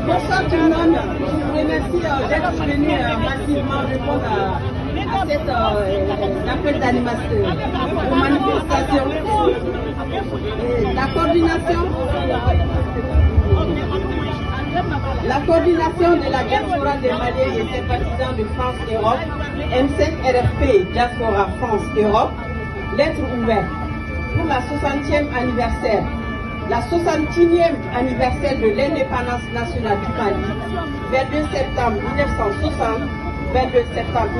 Bonsoir tout le monde. Je vous remercie d'être venu massivement répondre à cet appel d'animation aux manifestations. La coordination de la diaspora des Maliens et sympathisants de France-Europe, M5RFP Diaspora France-Europe, lettre ouverte pour la 60e anniversaire. La 61e anniversaire de l'indépendance nationale du Mali, 22 septembre 1960, 22 septembre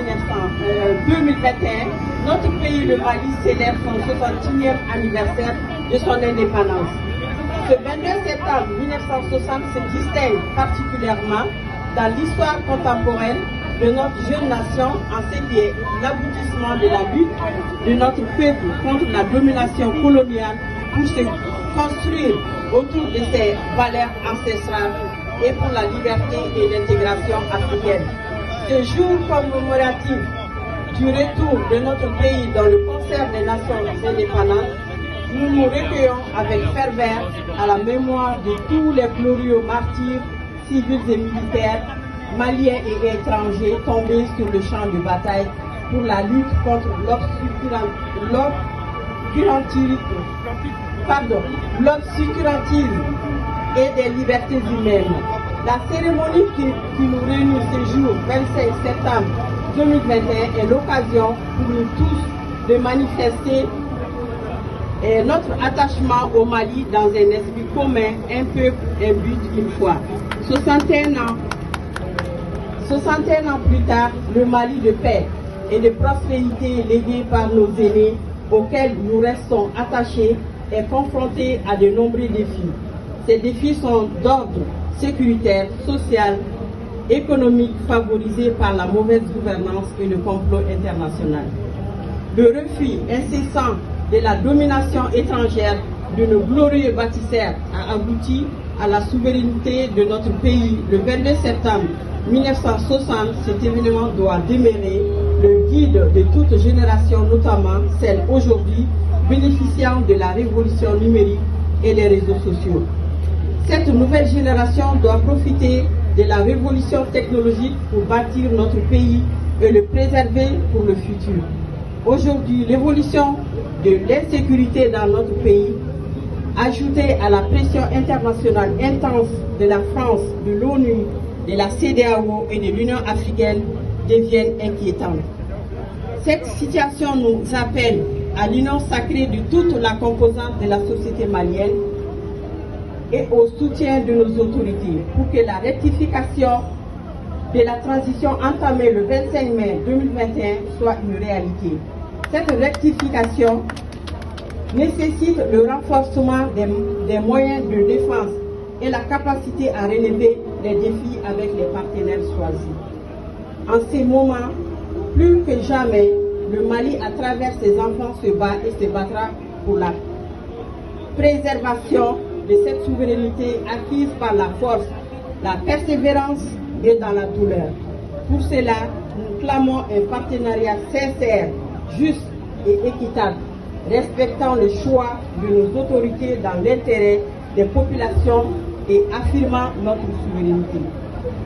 2021, notre pays, le Mali, célèbre son 61e anniversaire de son indépendance. Ce 22 septembre 1960 se distingue particulièrement dans l'histoire contemporaine de notre jeune nation en ce qui est l'aboutissement de la lutte de notre peuple contre la domination coloniale pour se construire autour de ses valeurs ancestrales et pour la liberté et l'intégration africaine. Ce jour commémoratif du retour de notre pays dans le concert des nations indépendantes, nous nous recueillons avec ferveur à la mémoire de tous les glorieux martyrs civils et militaires, maliens et étrangers tombés sur le champ de bataille pour la lutte contre l'obscurantisme et des libertés humaines. La cérémonie qui nous réunit ce jour, 25 septembre 2021, est l'occasion pour nous tous de manifester notre attachement au Mali dans un esprit commun, un peuple, un but, une foi. 61 ans plus tard, le Mali de paix et de prospérité légué par nos aînés, auxquels nous restons attachés, est confronté à de nombreux défis. Ces défis sont d'ordre sécuritaire, social, économique, favorisés par la mauvaise gouvernance et le complot international. Le refus incessant de la domination étrangère de nos glorieux bâtisseurs a abouti à la souveraineté de notre pays. Le 22 septembre 1960, cet événement doit demeurer le guide de toute génération, notamment celle aujourd'hui bénéficiant de la révolution numérique et des réseaux sociaux. Cette nouvelle génération doit profiter de la révolution technologique pour bâtir notre pays et le préserver pour le futur. Aujourd'hui, l'évolution de l'insécurité dans notre pays, ajoutée à la pression internationale intense de la France, de l'ONU, de la CEDEAO et de l'Union africaine, devient inquiétante. Cette situation nous appelle à l'union sacrée de toute la composante de la société malienne et au soutien de nos autorités pour que la rectification de la transition entamée le 25 mai 2021 soit une réalité. Cette rectification nécessite le renforcement des moyens de défense et la capacité à relever les défis avec les partenaires choisis. En ces moments, plus que jamais, le Mali, à travers ses enfants, se bat et se battra pour la préservation de cette souveraineté acquise par la force, la persévérance et dans la douleur. Pour cela, nous clamons un partenariat sincère, juste et équitable, respectant le choix de nos autorités dans l'intérêt des populations et affirmant notre souveraineté.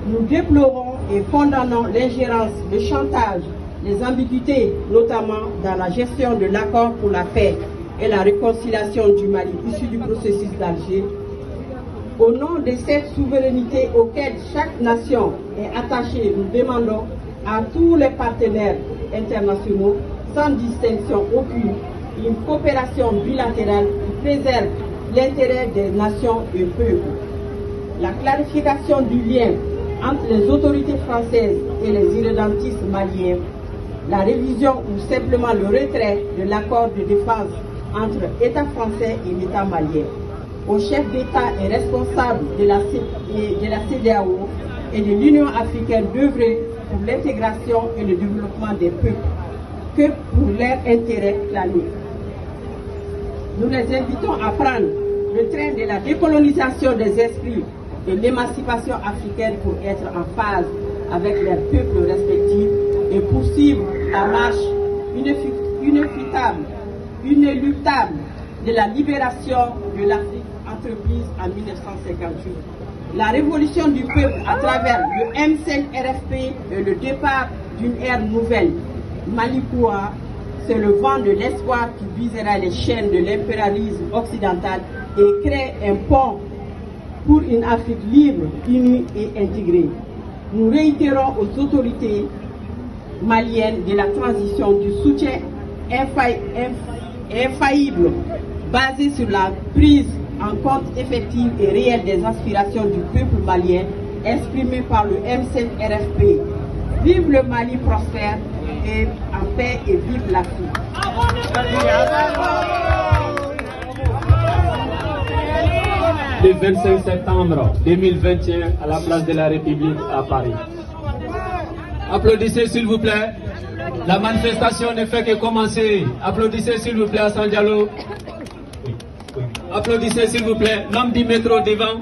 Nous déplorons et condamnons l'ingérence, le chantage, les ambiguïtés, notamment dans la gestion de l'accord pour la paix et la réconciliation du Mali issu du processus d'Alger. Au nom de cette souveraineté auquel chaque nation est attachée, nous demandons à tous les partenaires internationaux, sans distinction aucune, une coopération bilatérale qui préserve l'intérêt des nations et peuples. La clarification du lien entre les autorités françaises et les irrédentistes maliens, la révision ou simplement le retrait de l'accord de défense entre État français et l'État malien. Aux chefs d'État et responsables de la CEDEAO et de l'Union africaine d'œuvrer pour l'intégration et le développement des peuples que pour leur intérêt planique. Nous les invitons à prendre le train de la décolonisation des esprits et l'émancipation africaine pour être en phase avec leurs peuples respectifs et poursuivre la marche inéluctable de la libération de l'Afrique entreprise en 1958. La révolution du peuple à travers le M5-RFP et le départ d'une ère nouvelle, Malikoua, c'est le vent de l'espoir qui brisera les chaînes de l'impérialisme occidental et crée un pont pour une Afrique libre, unie et intégrée. Nous réitérons aux autorités maliennes de la transition du soutien infaillible basé sur la prise en compte effective et réelle des aspirations du peuple malien exprimées par le M5-RFP. Vive le Mali prospère et en paix et vive l'Afrique. Le 25 septembre 2021 à la place de la République à Paris. Applaudissez s'il vous plaît. La manifestation ne fait que commencer. Applaudissez s'il vous plaît à San Diallo. Applaudissez s'il vous plaît. L'homme du métro devant.